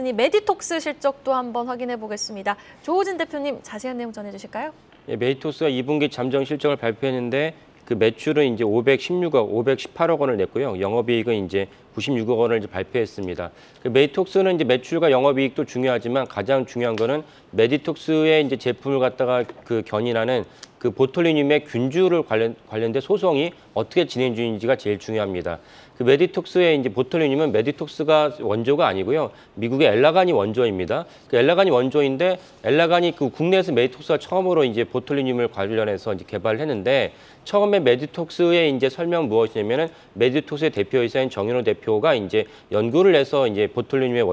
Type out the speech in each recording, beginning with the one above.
이 메디톡스 실적도 한번 확인해 보겠습니다. 조호진 대표님 자세한 내용 전해주실까요? 예, 메디톡스가 2분기 잠정 실적을 발표했는데 그 매출은 이제 516억, 518억 원을 냈고요. 영업이익은 이제 96억 원을 이제 발표했습니다. 그 메디톡스는 이제 매출과 영업이익도 중요하지만 가장 중요한 거는 메디톡스의 이제 제품을 갖다가 그 견인하는 그 보톨리늄의 균주를 관련된 소송이 어떻게 진행 중인지가 제일 중요합니다. 그 메디톡스의 이제 보톨리늄은 메디톡스가 원조가 아니고요. 미국의 엘라간이 원조입니다. 그 엘라간이 원조인데 엘라간이 그 국내에서 메디톡스가 처음으로 이제 보톨리늄을 관련해서 이제 개발을 했는데 처음에 메디톡스의 이제 설명 무엇이냐면은 메디톡스의 대표이사인 정현호 대표가 이제 연구를 해서 이제 보톨리늄의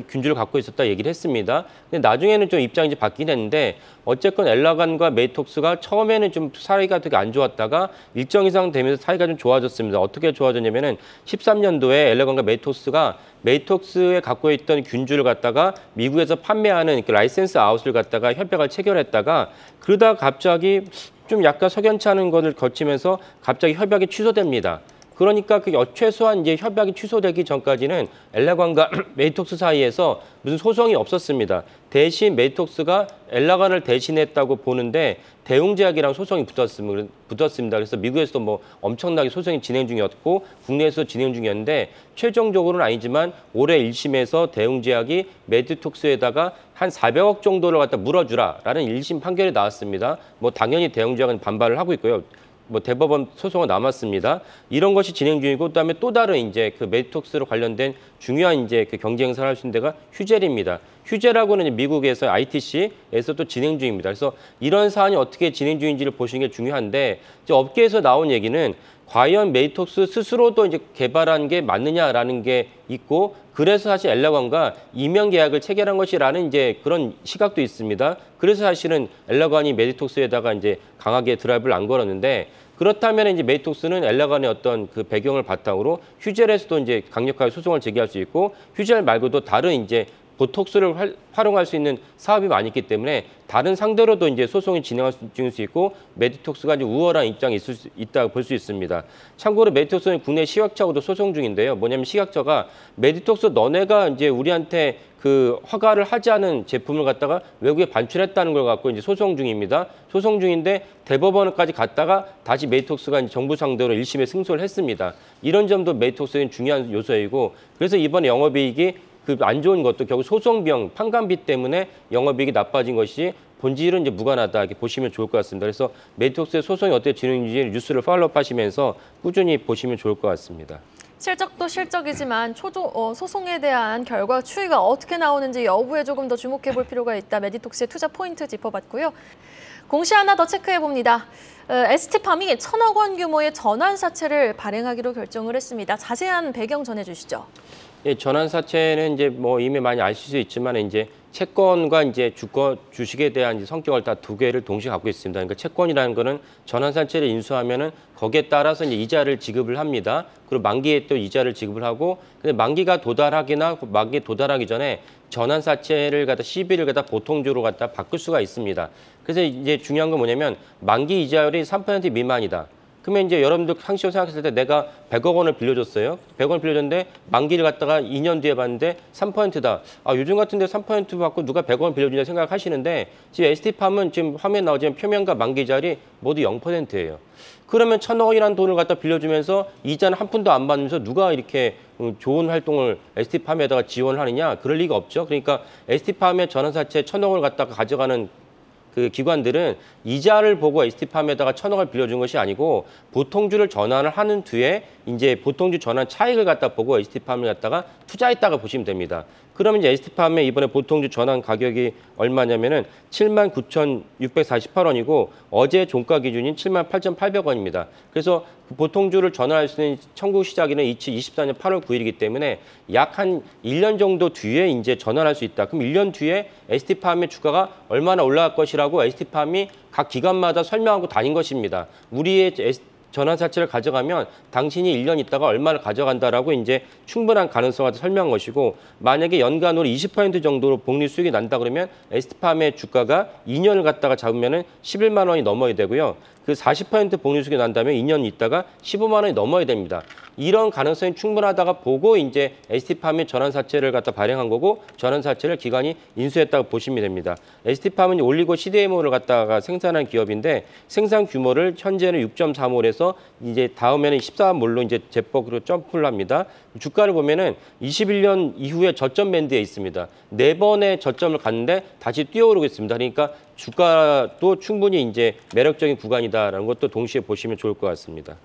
균주를 갖고 있었다 얘기를 했습니다. 근데 나중에는 좀 입장이 이제 바뀌긴 했는데 어쨌건 엘라간과 메디톡스가 처음에는 좀 사이가 되게 안 좋았다가 일정 이상 되면서 사이가 좀 좋아졌습니다. 어떻게 좋아졌냐면은 13년도에 엘라간과 메디톡스가 메디톡스에 갖고 있던 균주를 갖다가 미국에서 판매하는 그 라이센스 아웃을 갖다가 협약을 체결했다가 그러다 갑자기 좀 약간 석연치 않은 것을 거치면서 갑자기 협약이 취소됩니다. 그러니까 그 최소한 이제 협약이 취소되기 전까지는 엘라간과 메디톡스 사이에서 무슨 소송이 없었습니다. 대신 메디톡스가 엘라간을 대신했다고 보는데 대웅제약이랑 소송이 붙었습니다. 그래서 미국에서도 뭐 엄청나게 소송이 진행 중이었고 국내에서 진행 중이었는데 최종적으로는 아니지만 올해 1심에서 대웅제약이 메디톡스에다가 한 400억 정도를 갖다 물어주라라는 1심 판결이 나왔습니다. 뭐 당연히 대웅제약은 반발을 하고 있고요. 뭐 대법원 소송은 남았습니다. 이런 것이 진행 중이고 그다음에 또 다른 이제 그 메디톡스로 관련된 중요한 이제 그 경쟁 행사를 할 수 있는 데가 휴젤입니다. 휴젤하고는 미국에서 ITC에서 또 진행 중입니다. 그래서 이런 사안이 어떻게 진행 중인지를 보시는 게 중요한데 이제 업계에서 나온 얘기는 과연 메디톡스 스스로도 이제 개발한 게 맞느냐라는 게 있고 그래서 사실 엘라간과 이면 계약을 체결한 것이라는 이제 그런 시각도 있습니다. 그래서 사실은 엘라간이 메디톡스에다가 이제 강하게 드라이브를 안 걸었는데 그렇다면 이제 메디톡스는 엘라간의 어떤 그 배경을 바탕으로 휴젤에서도 이제 강력하게 소송을 제기할 수 있고 휴젤 말고도 다른 이제 보톡스를 활용할 수 있는 사업이 많이 있기 때문에 다른 상대로도 이제 소송이 진행할 수 있고 메디톡스가 이제 우월한 입장이 있다고 볼 수 있습니다. 참고로 메디톡스는 국내 식약처하고도 소송 중인데요. 뭐냐면 식약처가 메디톡스 너네가 이제 우리한테 그 허가를 하지 않은 제품을 갖다가 외국에 반출했다는 걸 갖고 이제 소송 중입니다. 소송 중인데 대법원까지 갔다가 다시 메디톡스가 이제 정부 상대로 1심에 승소를 했습니다. 이런 점도 메디톡스의 중요한 요소이고 그래서 이번에 영업이익이 그 안 좋은 것도 결국 소송 비용, 판관비 때문에 영업이익이 나빠진 것이 본질은 이제 무관하다 이렇게 보시면 좋을 것 같습니다. 그래서 메디톡스의 소송이 어떻게 진행되는지 뉴스를 팔로우하시면서 꾸준히 보시면 좋을 것 같습니다. 실적도 실적이지만 소송에 대한 결과 추이가 어떻게 나오는지 여부에 조금 더 주목해 볼 필요가 있다. 메디톡스의 투자 포인트 짚어봤고요. 공시 하나 더 체크해 봅니다. ST팜이 1,000억 원 규모의 전환사채를 발행하기로 결정을 했습니다. 자세한 배경 전해주시죠. 예, 전환사채는 이제 뭐 이미 많이 아실 수 있지만 이제 채권과 이제 주식에 대한 이제 성격을 다 두 개를 동시에 갖고 있습니다. 그러니까 채권이라는 거는 전환사채를 인수하면은 거기에 따라서 이제 이자를 지급을 합니다. 그리고 만기에 또 이자를 지급을 하고 근데 만기가 도달하기 전에 전환사채를 갖다 CB를 갖다 보통주로 갖다 바꿀 수가 있습니다. 그래서 이제 중요한 건 뭐냐면 만기 이자율이 3% 미만이다. 그러면 이제 여러분들 상식적으로 생각했을 때 내가 100억 원을 빌려줬어요. 100억 원을 빌려줬는데 만기를 갖다가 2년 뒤에 봤는데 3%다. 아, 요즘 같은데 3% 받고 누가 100억 원 빌려주냐 생각하시는데 지금 ST팜은 지금 화면에 나오지만 표면과 만기 이자율이 모두 0%예요. 그러면 1,000억 원이라는 돈을 갖다 빌려주면서 이자는 한 푼도 안 받으면서 누가 이렇게 좋은 활동을 ST팜에다가 지원을 하느냐? 그럴 리가 없죠. 그러니까 ST팜의 전환사채 1,000억 원을 갖다가 가져가는 그 기관들은 이자를 보고 ST팜에다가 1,000억을 빌려준 것이 아니고 보통주를 전환을 하는 뒤에 이제 보통주 전환 차익을 갖다 보고 ST팜을 갖다가 투자했다고 보시면 됩니다. 그러면 이제 ST팜의 이번에 보통주 전환 가격이 얼마냐면은 79,648원이고 어제 종가 기준인 78,800원입니다. 그래서 보통주를 전환할 수 있는 청구 시작일은 2024년 8월 9일이기 때문에 약 한 1년 정도 뒤에 이제 전환할 수 있다. 그럼 1년 뒤에 ST팜의 주가가 얼마나 올라갈 것이라고 ST팜이 각 기관마다 설명하고 다닌 것입니다. 우리의 전환사채를 가져가면 당신이 1년 있다가 얼마를 가져간다라고 이제 충분한 가능성을 설명한 것이고 만약에 연간으로 20% 정도로 복리 수익이 난다 그러면 ST팜의 주가가 2년을 갖다가 잡으면은 11만 원이 넘어야 되고요. 그 40% 복리수익이 난다면 2년 있다가 15만 원이 넘어야 됩니다. 이런 가능성이 충분하다가 보고 이제 ST팜이 전환사채를 갖다 발행한 거고 전환사채를 기관이 인수했다고 보시면 됩니다. ST팜은 올리고 CDMO를 갖다가 생산한 기업인데 생산 규모를 현재는 6.3몰에서 이제 다음에는 14몰로 이제 제법으로 점프를 합니다. 주가를 보면은 21년 이후에 저점 밴드에 있습니다. 4번의 저점을 갔는데 다시 뛰어오르고 있습니다. 그러니까 주가도 충분히 이제 매력적인 구간이다라는 것도 동시에 보시면 좋을 것 같습니다.